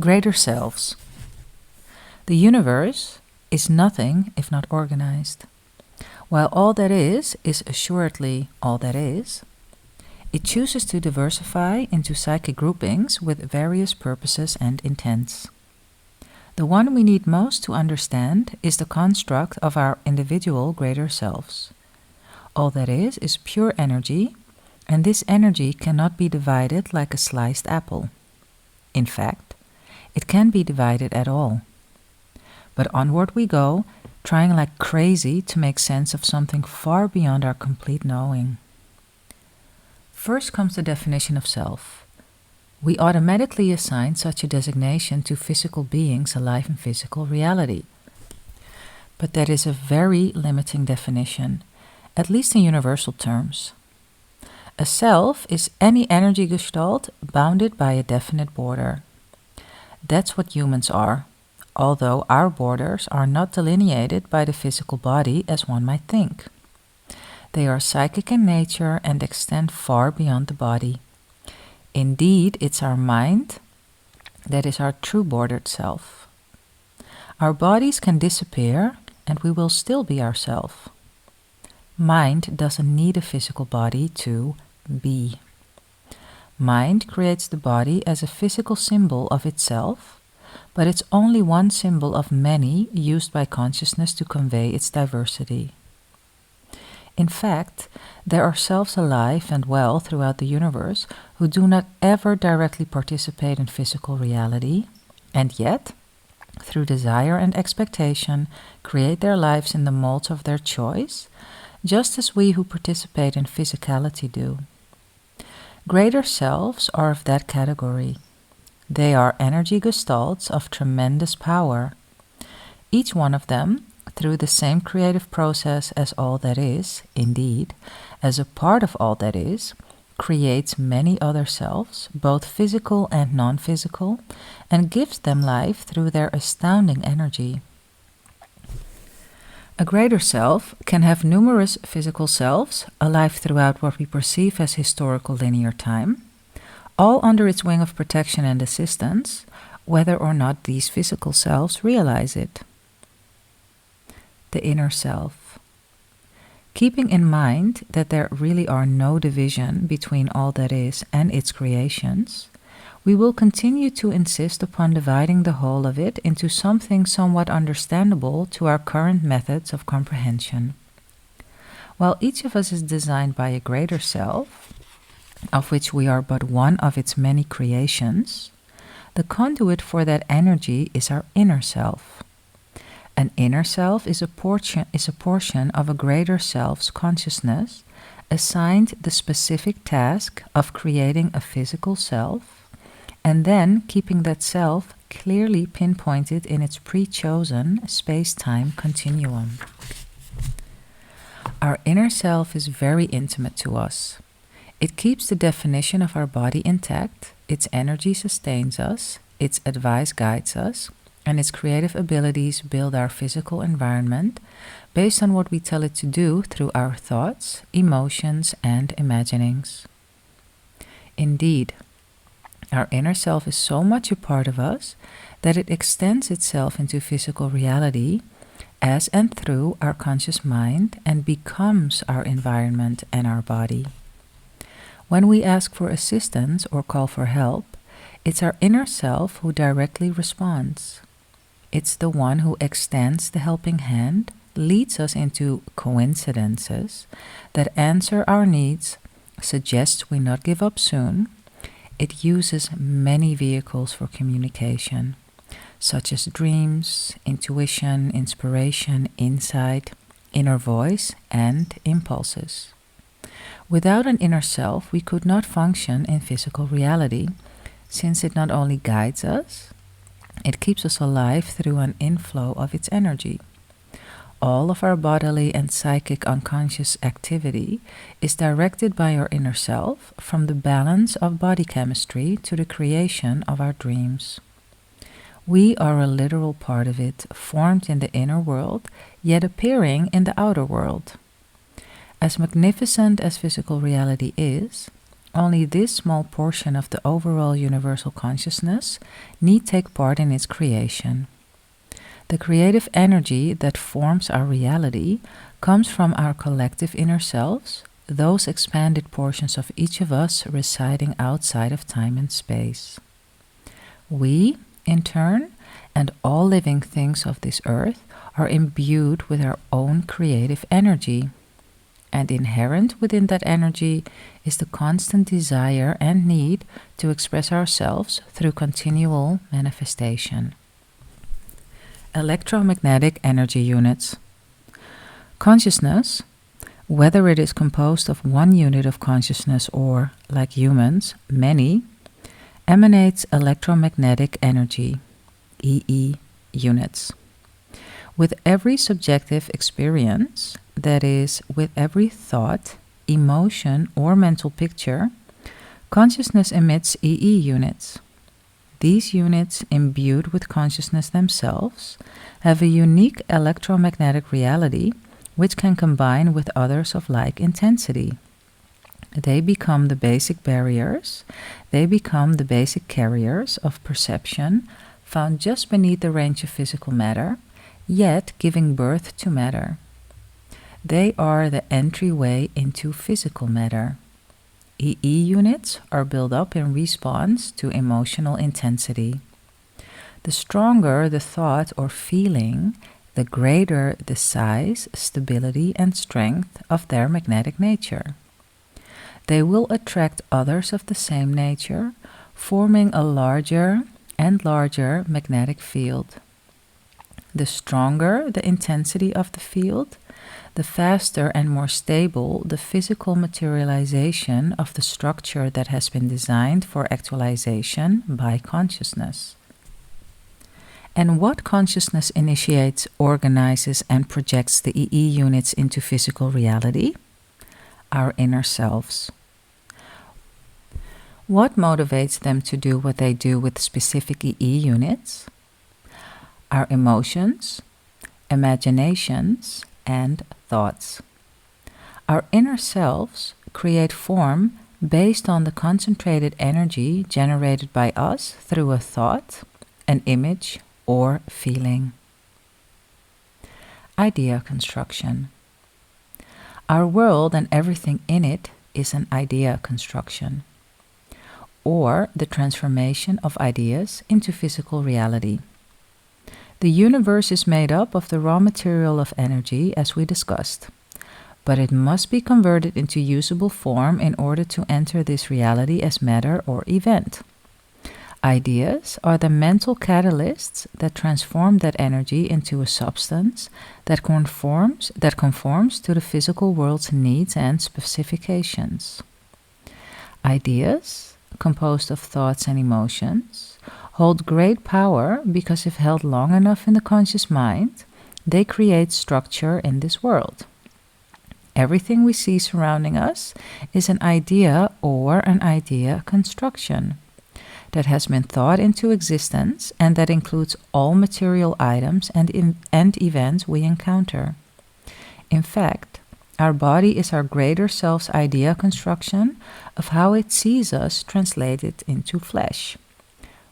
Greater selves. The universe is nothing if not organized. While all that is assuredly all that is, it chooses to diversify into psychic groupings with various purposes and intents. The one we need most to understand is the construct of our individual greater selves. All that is pure energy, and this energy cannot be divided like a sliced apple. In fact, it can't be divided at all. But onward we go, trying like crazy to make sense of something far beyond our complete knowing. First comes the definition of self. We automatically assign such a designation to physical beings alive in physical reality. But that is a very limiting definition, at least in universal terms. A self is any energy gestalt bounded by a definite border. That's what humans are, although our borders are not delineated by the physical body as one might think. They are psychic in nature and extend far beyond the body. Indeed, it's our mind that is our true bordered self. Our bodies can disappear and we will still be ourselves. Mind doesn't need a physical body to be. Mind creates the body as a physical symbol of itself, but it's only one symbol of many used by consciousness to convey its diversity. In fact, there are selves alive and well throughout the universe who do not ever directly participate in physical reality, and yet, through desire and expectation, create their lives in the molds of their choice, just as we who participate in physicality do. Greater selves are of that category. They are energy gestalts of tremendous power. Each one of them, through the same creative process as all that is, indeed, as a part of all that is, creates many other selves, both physical and non-physical, and gives them life through their astounding energy. A greater self can have numerous physical selves, alive throughout what we perceive as historical linear time, all under its wing of protection and assistance, whether or not these physical selves realize it. The inner self. Keeping in mind that there really are no division between all that is and its creations, we will continue to insist upon dividing the whole of it into something somewhat understandable to our current methods of comprehension. While each of us is designed by a greater self, of which we are but one of its many creations, the conduit for that energy is our inner self. An inner self is a portion of a greater self's consciousness assigned the specific task of creating a physical self, and then keeping that self clearly pinpointed in its pre-chosen space-time continuum. Our inner self is very intimate to us. It keeps the definition of our body intact, its energy sustains us, its advice guides us, and its creative abilities build our physical environment based on what we tell it to do through our thoughts, emotions, and imaginings. Indeed, our inner self is so much a part of us that it extends itself into physical reality as and through our conscious mind and becomes our environment and our body. When we ask for assistance or call for help, it's our inner self who directly responds. It's the one who extends the helping hand, leads us into coincidences that answer our needs, suggests we not give up soon. It uses many vehicles for communication, such as dreams, intuition, inspiration, insight, inner voice, and impulses. Without an inner self, we could not function in physical reality, since it not only guides us, it keeps us alive through an inflow of its energy. All of our bodily and psychic unconscious activity is directed by our inner self, from the balance of body chemistry to the creation of our dreams. We are a literal part of it, formed in the inner world, yet appearing in the outer world. As magnificent as physical reality is, only this small portion of the overall universal consciousness need take part in its creation. The creative energy that forms our reality comes from our collective inner selves, those expanded portions of each of us residing outside of time and space. We, in turn, and all living things of this earth are imbued with our own creative energy. And inherent within that energy is the constant desire and need to express ourselves through continual manifestation. Electromagnetic energy units. Consciousness, whether it is composed of one unit of consciousness or, like humans, many, emanates electromagnetic energy, EE units. With every subjective experience, that is, with every thought, emotion, or mental picture, consciousness emits EE units. These units, imbued with consciousness themselves, have a unique electromagnetic reality which can combine with others of like intensity. They become the basic barriers, they become the basic carriers of perception found just beneath the range of physical matter, yet giving birth to matter. They are the entryway into physical matter. EE units are built up in response to emotional intensity. The stronger the thought or feeling, the greater the size, stability, and strength of their magnetic nature. They will attract others of the same nature, forming a larger and larger magnetic field. The stronger the intensity of the field, the faster and more stable the physical materialization of the structure that has been designed for actualization by consciousness. And what consciousness initiates, organizes, and projects the EE units into physical reality? Our inner selves. What motivates them to do what they do with specific EE units? Our emotions, imaginations, and thoughts. Our inner selves create form based on the concentrated energy generated by us through a thought, an image, or feeling. Idea construction. Our world and everything in it is an idea construction, or the transformation of ideas into physical reality. The universe is made up of the raw material of energy, as we discussed, but it must be converted into usable form in order to enter this reality as matter or event. Ideas are the mental catalysts that transform that energy into a substance that conforms to the physical world's needs and specifications. Ideas, composed of thoughts and emotions, hold great power because if held long enough in the conscious mind, they create structure in this world. Everything we see surrounding us is an idea or an idea construction that has been thought into existence and that includes all material items and events we encounter. In fact, our body is our greater self's idea construction of how it sees us translated into flesh.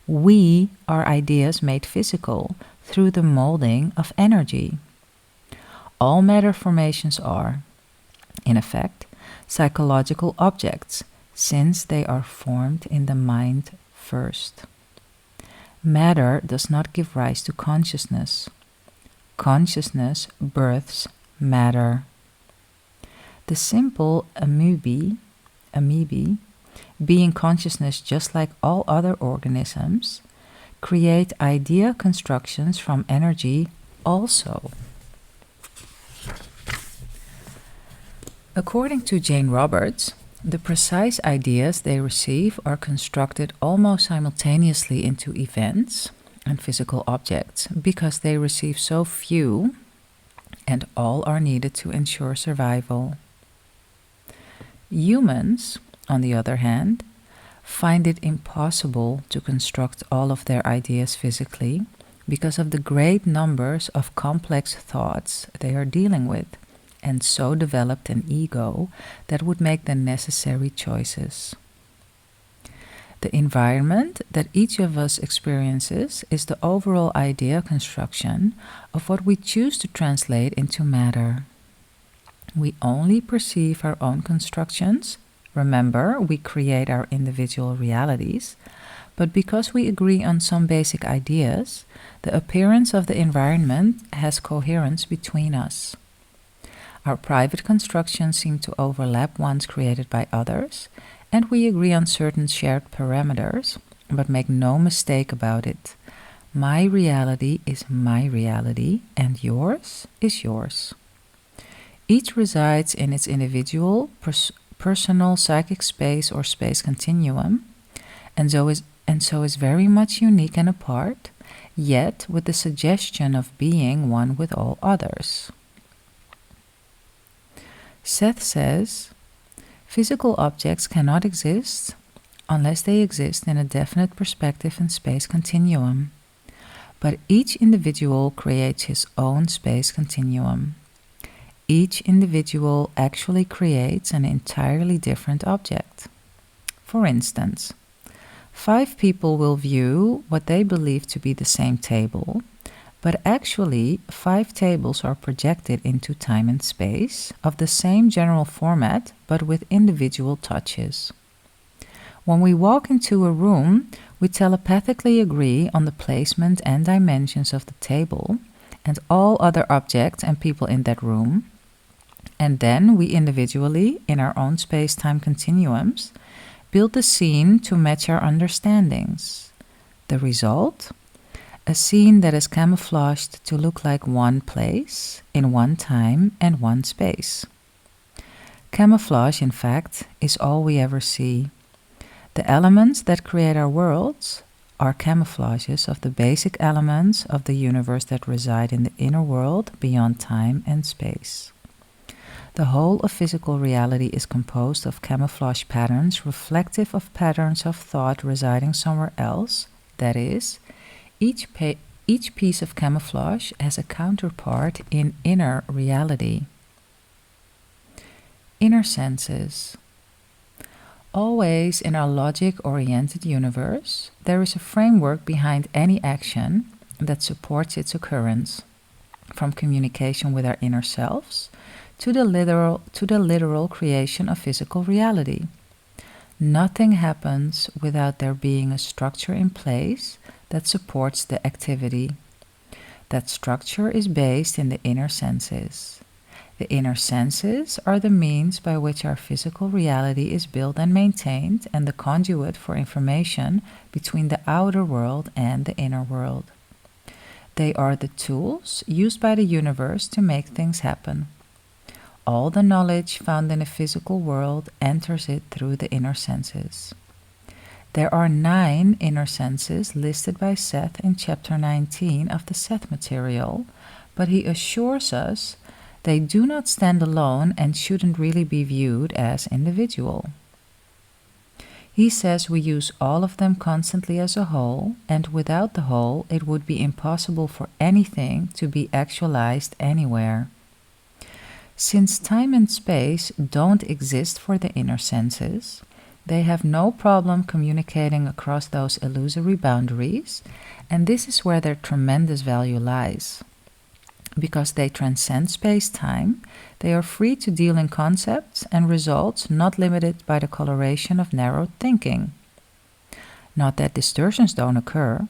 We are ideas made physical through the molding of energy. All matter formations are, in effect, psychological objects, since they are formed in the mind first. Matter does not give rise to consciousness. Consciousness births matter. The simple amoebae, being consciousness just like all other organisms, create idea constructions from energy also. According to Jane Roberts, the precise ideas they receive are constructed almost simultaneously into events and physical objects because they receive so few and all are needed to ensure survival. Humans, on the other hand, find it impossible to construct all of their ideas physically because of the great numbers of complex thoughts they are dealing with, and so developed an ego that would make the necessary choices. The environment that each of us experiences is the overall idea construction of what we choose to translate into matter. We only perceive our own constructions. Remember, we create our individual realities, but because we agree on some basic ideas, the appearance of the environment has coherence between us. Our private constructions seem to overlap ones created by others, and we agree on certain shared parameters, but make no mistake about it. My reality is my reality, and yours is yours. Each resides in its individual, personal psychic space or space continuum, and so is very much unique and apart, yet with the suggestion of being one with all others. Seth says, physical objects cannot exist unless they exist in a definite perspective and space continuum. But each individual creates his own space continuum. Each individual actually creates an entirely different object. For instance, 5 people will view what they believe to be the same table, but actually 5 tables are projected into time and space of the same general format but with individual touches. When we walk into a room, we telepathically agree on the placement and dimensions of the table and all other objects and people in that room, and then we individually, in our own space-time continuums, build the scene to match our understandings. The result? A scene that is camouflaged to look like one place, in one time and one space. Camouflage, in fact, is all we ever see. The elements that create our worlds are camouflages of the basic elements of the universe that reside in the inner world beyond time and space. The whole of physical reality is composed of camouflage patterns reflective of patterns of thought residing somewhere else. That is, each piece of camouflage has a counterpart in inner reality. Inner senses. Always in our logic-oriented universe, there is a framework behind any action that supports its occurrence, from communication with our inner selves to the literal creation of physical reality. Nothing happens without there being a structure in place that supports the activity. That structure is based in the inner senses. The inner senses are the means by which our physical reality is built and maintained, and the conduit for information between the outer world and the inner world. They are the tools used by the universe to make things happen. All the knowledge found in the physical world enters it through the inner senses. There are 9 inner senses listed by Seth in chapter 19 of the Seth material, but he assures us they do not stand alone and shouldn't really be viewed as individual. He says we use all of them constantly as a whole, and without the whole it would be impossible for anything to be actualized anywhere. Since time and space don't exist for the inner senses, they have no problem communicating across those illusory boundaries, and this is where their tremendous value lies. Because they transcend space-time, they are free to deal in concepts and results not limited by the coloration of narrowed thinking. Not that distortions don't occur,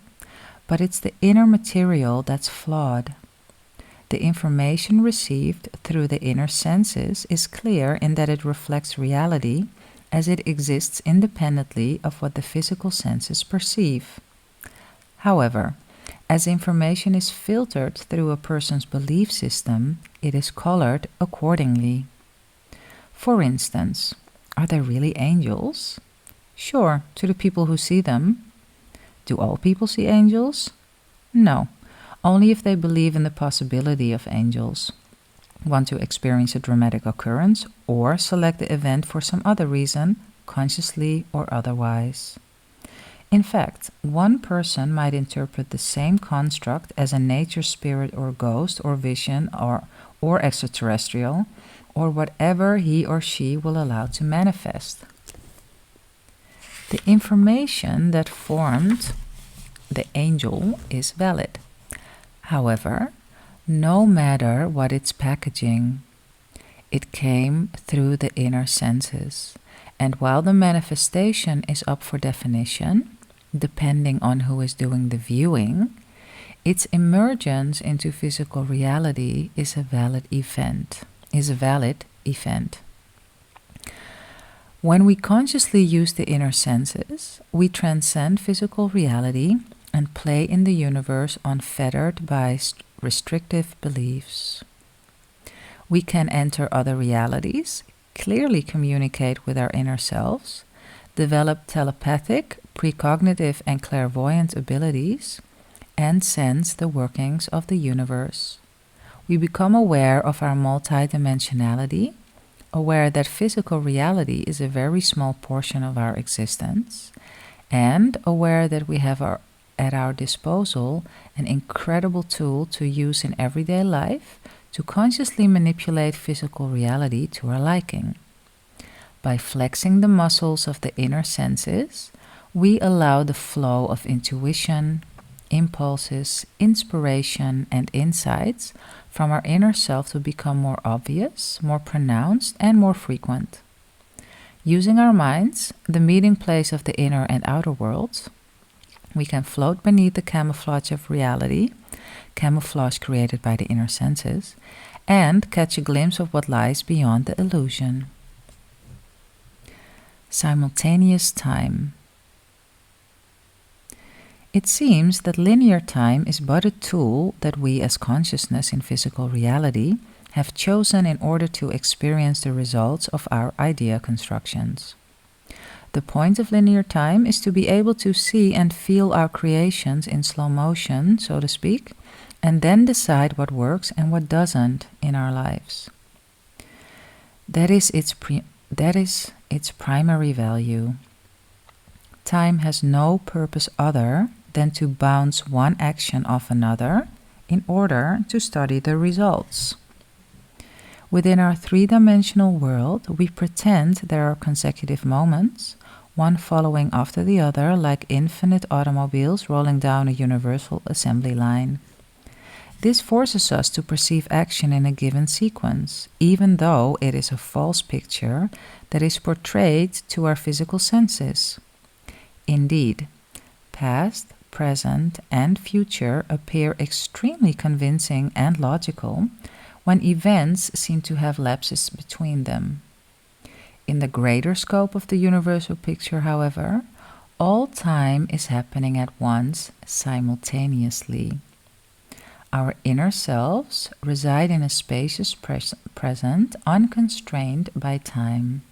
but it's the inner material that's flawed. The information received through the inner senses is clear in that it reflects reality as it exists independently of what the physical senses perceive. However, as information is filtered through a person's belief system, it is colored accordingly. For instance, are there really angels? Sure, to the people who see them. Do all people see angels? No. Only if they believe in the possibility of angels, want to experience a dramatic occurrence, or select the event for some other reason, consciously or otherwise. In fact, one person might interpret the same construct as a nature spirit or ghost or vision or extraterrestrial, or whatever he or she will allow to manifest. The information that formed the angel is valid. However, no matter what its packaging, it came through the inner senses. And while the manifestation is up for definition, depending on who is doing the viewing, its emergence into physical reality is a valid event. When we consciously use the inner senses, we transcend physical reality and play in the universe unfettered by restrictive beliefs. We can enter other realities, clearly communicate with our inner selves, develop telepathic, precognitive, and clairvoyant abilities, and sense the workings of the universe. We become aware of our multidimensionality, aware that physical reality is a very small portion of our existence, and aware that we have at our disposal an incredible tool to use in everyday life to consciously manipulate physical reality to our liking. By flexing the muscles of the inner senses, we allow the flow of intuition, impulses, inspiration, and insights from our inner self to become more obvious, more pronounced, and more frequent. Using our minds, the meeting place of the inner and outer worlds, we can float beneath the camouflage of reality, camouflage created by the inner senses, and catch a glimpse of what lies beyond the illusion. Simultaneous time. It seems that linear time is but a tool that we as consciousness in physical reality have chosen in order to experience the results of our idea constructions. The point of linear time is to be able to see and feel our creations in slow motion, so to speak, and then decide what works and what doesn't in our lives. That is its primary value. Time has no purpose other than to bounce one action off another in order to study the results. Within our three-dimensional world, we pretend there are consecutive moments, one following after the other, like infinite automobiles rolling down a universal assembly line. This forces us to perceive action in a given sequence, even though it is a false picture that is portrayed to our physical senses. Indeed, past, present, and future appear extremely convincing and logical when events seem to have lapses between them. In the greater scope of the universal picture, however, all time is happening at once, simultaneously. Our inner selves reside in a spacious present, unconstrained by time.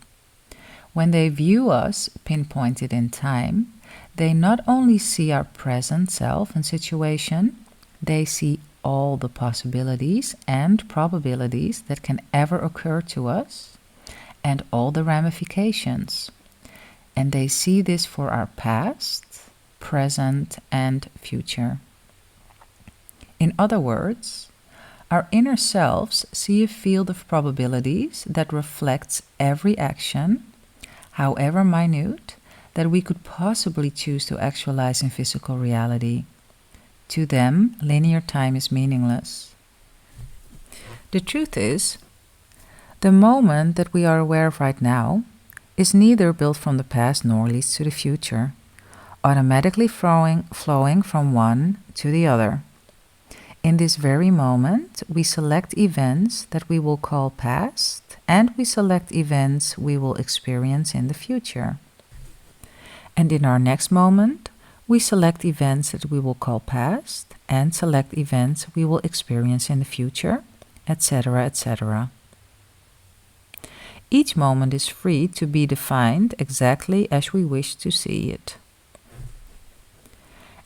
When they view us pinpointed in time, they not only see our present self and situation, they see all the possibilities and probabilities that can ever occur to us, and all the ramifications. And they see this for our past, present, and future. In other words, our inner selves see a field of probabilities that reflects every action, however minute, that we could possibly choose to actualize in physical reality. To them, linear time is meaningless. The truth is, the moment that we are aware of right now is neither built from the past nor leads to the future, automatically flowing from one to the other. In this very moment, we select events that we will call past, and we select events we will experience in the future. And in our next moment, we select events that we will call past, and select events we will experience in the future, etc., etc. Each moment is free to be defined exactly as we wish to see it.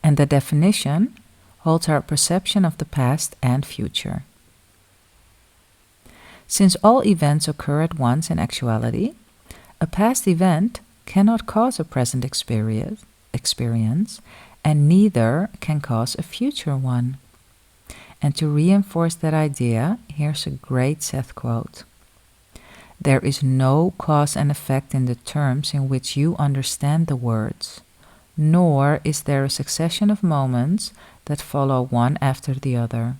And the definition holds our perception of the past and future. Since all events occur at once in actuality, a past event cannot cause a present experience, and neither can cause a future one. And to reinforce that idea, here's a great Seth quote. There is no cause and effect in the terms in which you understand the words, nor is there a succession of moments that follow one after the other.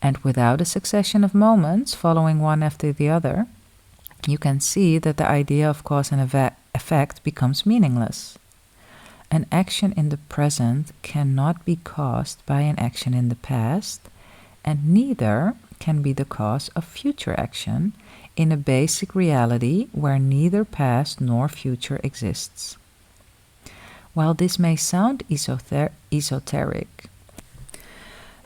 And without a succession of moments following one after the other, you can see that the idea of cause and effect becomes meaningless. An action in the present cannot be caused by an action in the past, and neither can be the cause of future action in a basic reality where neither past nor future exists. While this may sound esoteric,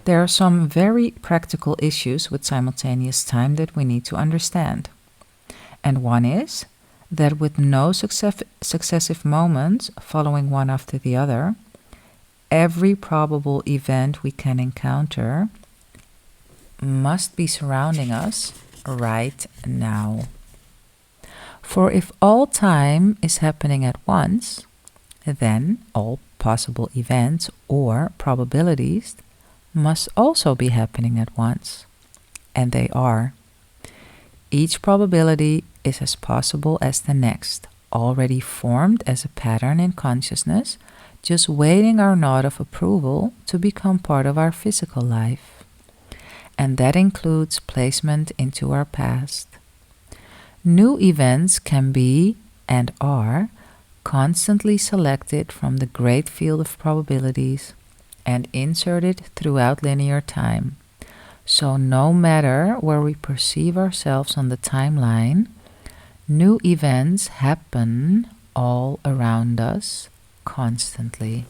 there are some very practical issues with simultaneous time that we need to understand. And one is that with no successive moments following one after the other, every probable event we can encounter must be surrounding us right now. For if all time is happening at once, then all possible events or probabilities must also be happening at once. And they are. Each probability is as possible as the next, already formed as a pattern in consciousness, just waiting our nod of approval to become part of our physical life. And that includes placement into our past. New events can be, and are, constantly selected from the great field of probabilities and inserted throughout linear time. So no matter where we perceive ourselves on the timeline, new events happen all around us constantly.